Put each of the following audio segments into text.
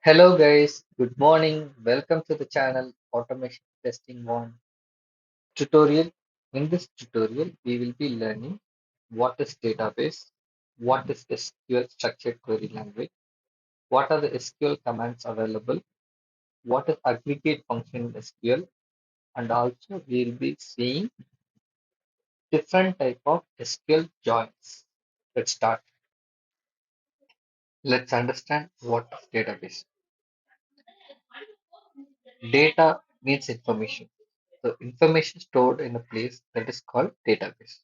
Hello guys, good morning. Welcome to the channel Automation Testing 1 tutorial. In this tutorial, we will be learning what is database, what is SQL structured query language, what are the SQL commands available, what is aggregate function in SQL, and also we will be seeing different type of SQL joins. Let's start. Let's understand what is database. Data means information. So information stored in a place that is called database.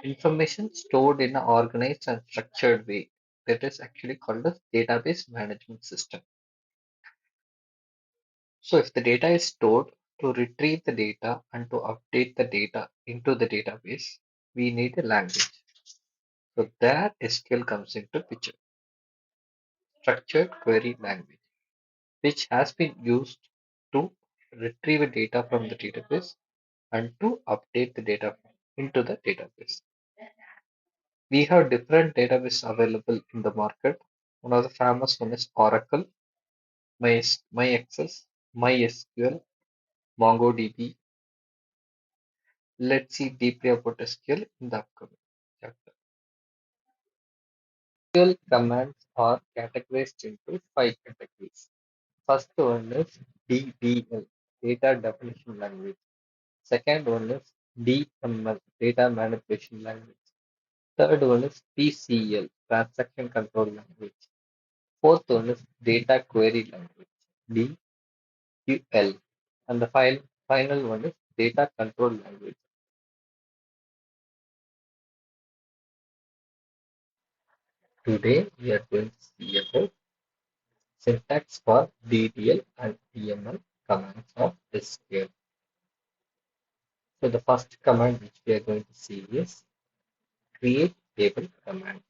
Information stored in an organized and structured way that is actually called a database management system. So if the data is stored, to retrieve the data and to update the data into the database, we need a language. So there SQL comes into picture, structured query language, which has been used to retrieve data from the database and to update the data into the database. We have different databases available in the market. One of the famous one is Oracle, MyAccess, MySQL, MongoDB. Let's see deeply about SQL in the upcoming chapter. SQL commands are categorized into five categories. First one is DDL, Data Definition Language. Second one is DML, Data Manipulation Language. Third one is TCL, Transaction Control Language. Fourth one is Data Query Language, DQL. And the final one is Data Control Language. Today we are going to see about syntax for DDL and DML commands of SQL. So the first command which we are going to see is create table command.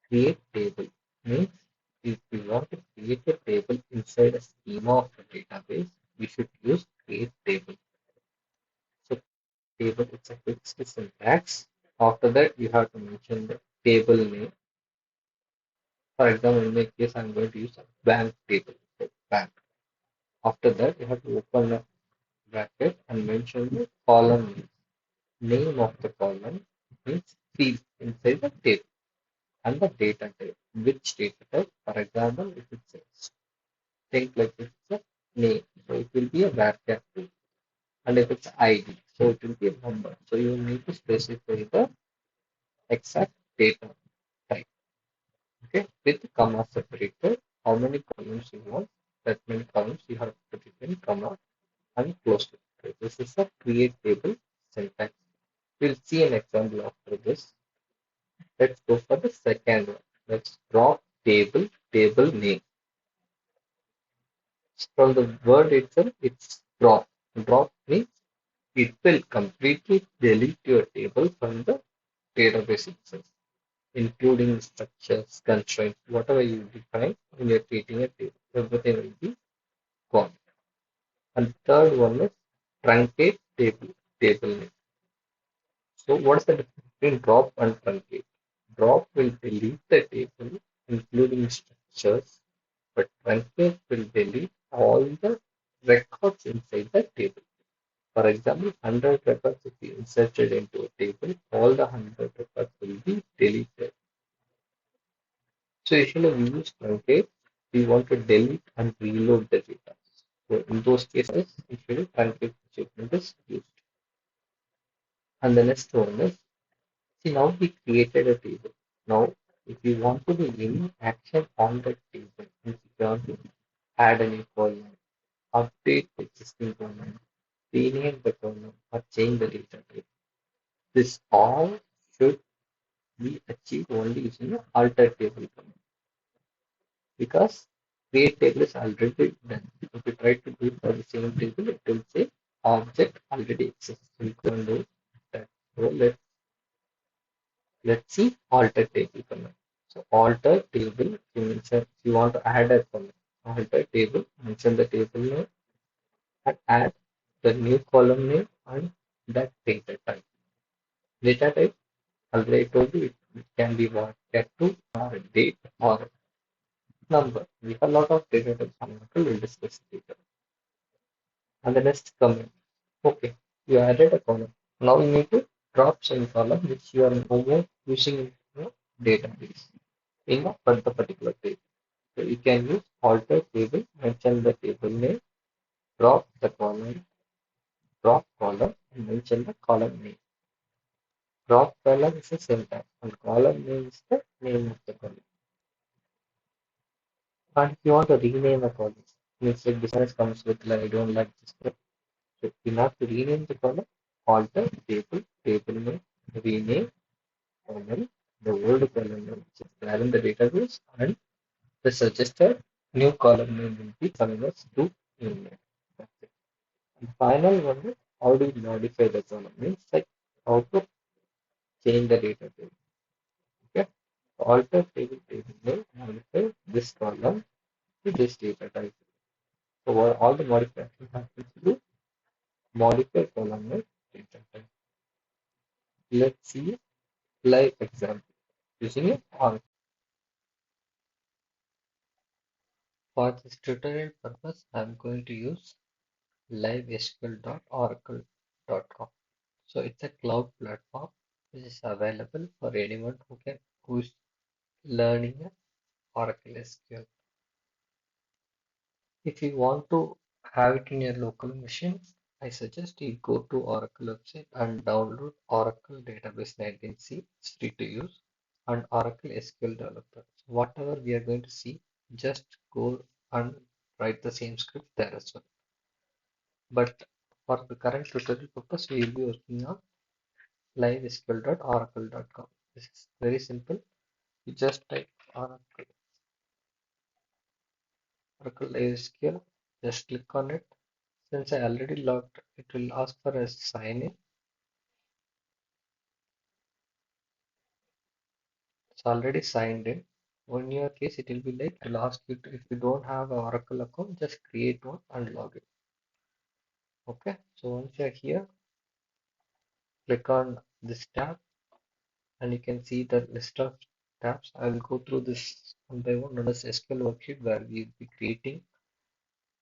Create table means if we want to create a table inside a schema of a database, we should use create table. So table it's a fixed syntax. After that, you have to mention the table name. For example, in my case, I'm going to use a bank table. So bank. After that, you have to open a bracket and mention the column name. Name of the column means field inside the table and the data type. Which data type? For example, if it's a think like it's a name, so it will be a varchar too. And if it's ID, so it will be a number. So you need to specify the exact data type. Okay, with the comma separated, how many columns you want, that many columns you have to put it in comma and close it. Okay, this is a create table syntax. We'll see an example after this. Let's go for the second one. Let's drop table name. From the word itself, it's drop. Drop means it will completely delete your table from the database itself, including structures, constraints, whatever you define when you're creating a table. Everything will be gone. And third one is truncate table name. So what's the difference between drop and truncate? Drop will delete the table, including structures, but truncate will delete all the records inside the table. For example, 100 records if you inserted into a table, all the 100 records will be deleted. So usually we use truncate, we want to delete and reload the data. So in those cases, usually truncate statement is used. And the next one is, see now we created a table. Now, if you want to do any action on that table, if you want to add a new column, update the existing column, rename the column, or change the data type, this all should be achieved only using the alter table command because create table is already done. If you try to do it for the same table, it will say object already exists. So you can do that. So let's see alter table command. So alter table, you mention if you want to add a column, alter table, mention the table name and add the new column name and that data type. Data type already told you it can be what get to or a date or number. We have a lot of data types on Oracle. We'll discuss it later. And the next comment. Okay, you added a column. Now you need to drop some column which you are no more using in your database in a for the particular table. So you can use alter table, mention the table name, drop the column, drop column, and mention the column name. Drop column is the syntax, and column name is the name of the column. And if you want to rename a column, means like business comes with like I don't like this. So you have to rename the column, alter table, table name, rename column, the old column name which is there in the database, and the suggested new column name will be coming as to new name. That's it. And final one is how do you modify the column? Means like how to change the data table. Okay. Alter table table name, modify this column to this data type. So all the modification happens to modify column name data type. Let's see live example using it on. For this tutorial purpose, I'm going to use livesql.oracle.com. So it's a cloud platform which is available for anyone who is learning Oracle SQL. If you want to have it in your local machine, I suggest you go to Oracle website and download Oracle Database 19c. It's free to use, and Oracle SQL Developer. So whatever we are going to see, just go and write the same script there as well. But for the current tutorial purpose, we will be working on livesql.oracle.com. This is very simple. You just type Oracle SQL, just click on it. Since I already logged, it will ask for a sign in. It's already signed in. In your case, it will be like it will ask you to, if you don't have an Oracle account, just create one and log in. Okay, so once you're here, click on this tab and you can see the list of tabs. I will go through this one by one on this SQL worksheet where we will be creating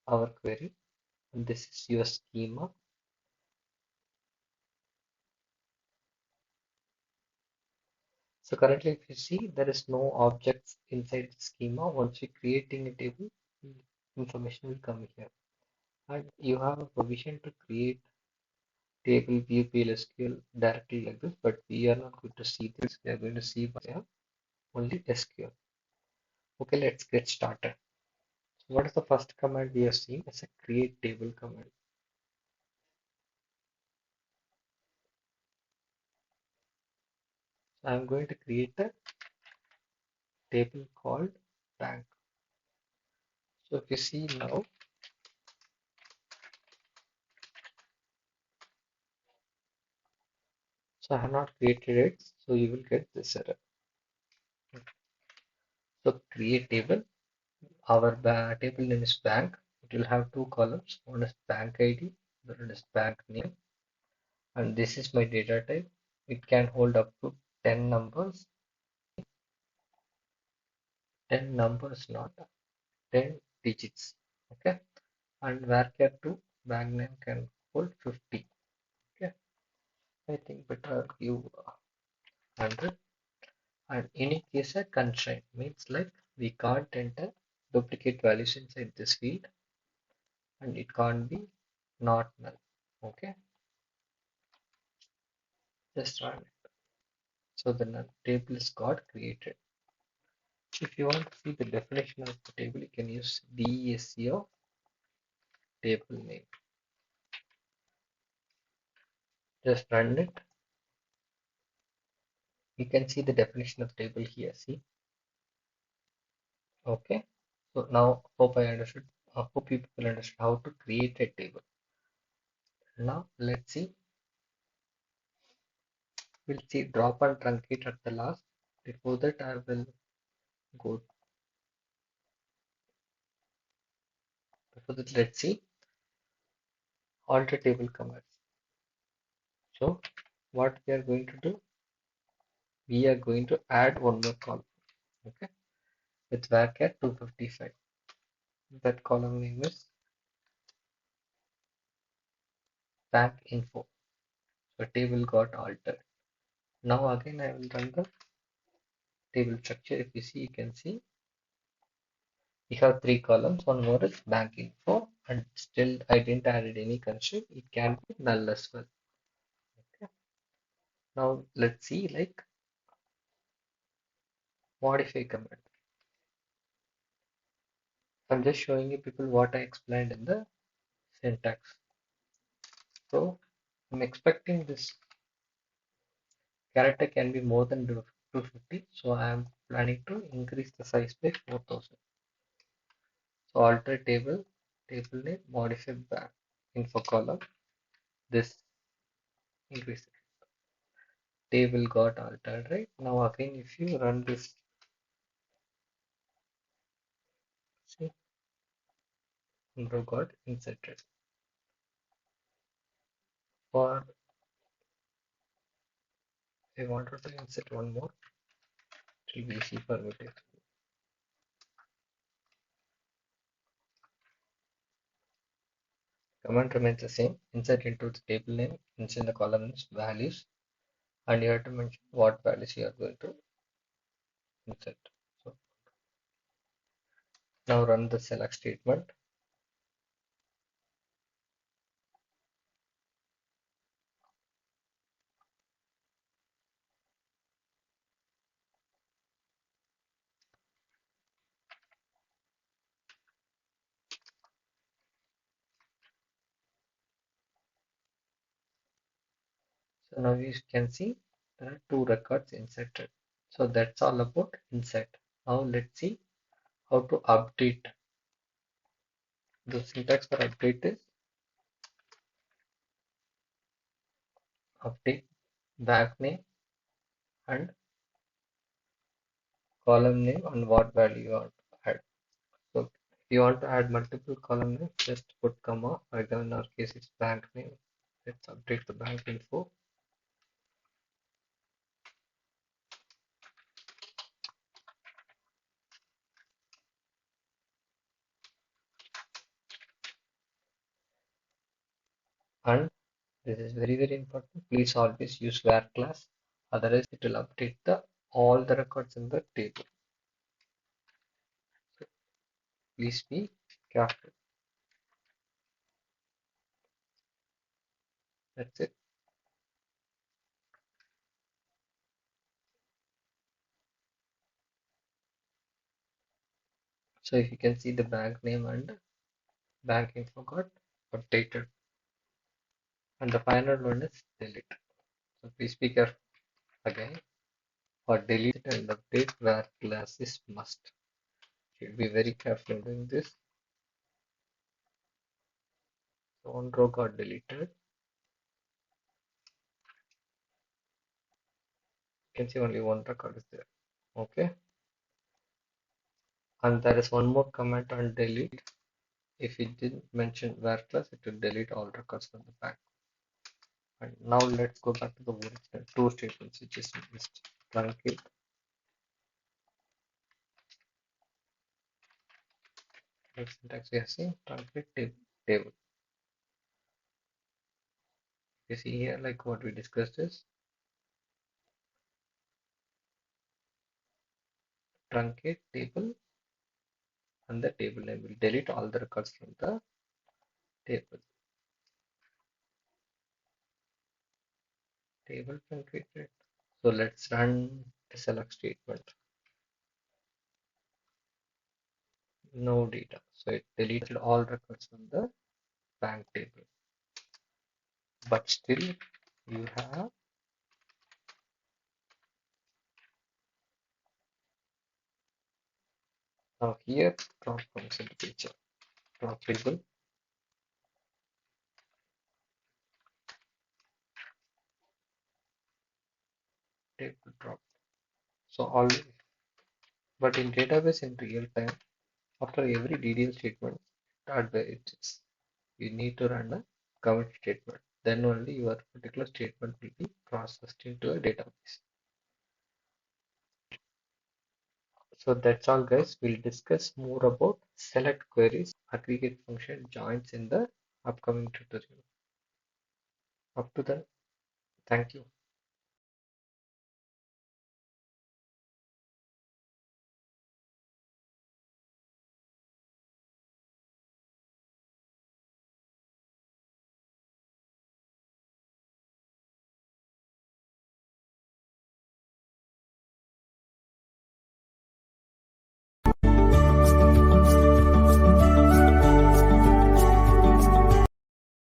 our query. And this is your schema. So currently, if you see, there is no objects inside the schema. Once you're creating a table, information will come here. And you have a provision to create table view PLSQL directly like this, but we are not going to see this. We are going to see via only SQL. Okay, let's get started. So what is the first command we have seen? It's a create table command. So I'm going to create a table called bank. So if you see now, so I have not created it, so you will get this error. So create table. Our table name is bank. It will have two columns. One is bank ID, the other is bank name, and this is my data type. It can hold up to 10 numbers, 10 numbers, not 10 digits. Okay, and varchar 2 bank name can hold 50. Okay, I think better give 100. And in case a constraint means like we can't enter duplicate values inside this field, and it can't be not null. Okay, just run it. So the null table is got created. If you want to see the definition of the table, you can use DESC of table name. Just run it. You can see the definition of table here. See, okay. So now hope I understood. Hope you people understood how to create a table. Now let's see. We'll see drop and truncate at the last. Before that, I will go. Before that, let's see alter table commands. So what we are going to do? We are going to add one more column. Okay. with varchar 255. That column name is bank info. So table got altered. Now again I will run the table structure. If you see, you can see we have three columns. One more is bank info, and still I didn't add any constraint. It can be null as well. Okay. Now let's see like modify command. I'm just showing you people what I explained in the syntax. So I'm expecting this character can be more than 250. So I am planning to increase the size by 4000. So alter table, table name, modify back info column. This increase table got altered, right? Now again, if you run this, see, row got inserted. For I wanted to insert one more, it will be easy for me to. Command remains the same. Insert into the table name, insert the columns values, and you have to mention what values you are going to insert. So now run the select statement. So now you can see there are two records inserted. So that's all about insert. Now let's see how to update. The syntax for update is update bank name and column name and what value you want to add. So if you want to add multiple column names, just put comma. For example, in our case, it's bank name. Let's update the bank info. And this is very, very important. Please always use where class. Otherwise, it will update the all the records in the table. So please be careful. That's it. So if you can see the bank name and bank info got updated. And the final one is delete. So please be careful again. For delete and update where class is must. Should be very careful in doing this. So one row got deleted. You can see only one record is there. Okay. And there is one more comment on delete. If it didn't mention where class, it will delete all records from the back. And now let's go back to the original two statements which is missed. Truncate. Next syntax we are seeing truncate table. You see here like what we discussed is truncate table and the table name will delete all the records from the table. Table truncated. So let's run the select statement. No data. So it deleted all records from the bank table. But still you have now here drop comes into picture. Drop table, table drop. So all but in database in real time, after every DDL statement, start where it is. You need to run a commit statement. Then only your particular statement will be processed into a database. So that's all, guys. We'll discuss more about select queries, aggregate function joins in the upcoming tutorial. Up to then, thank you.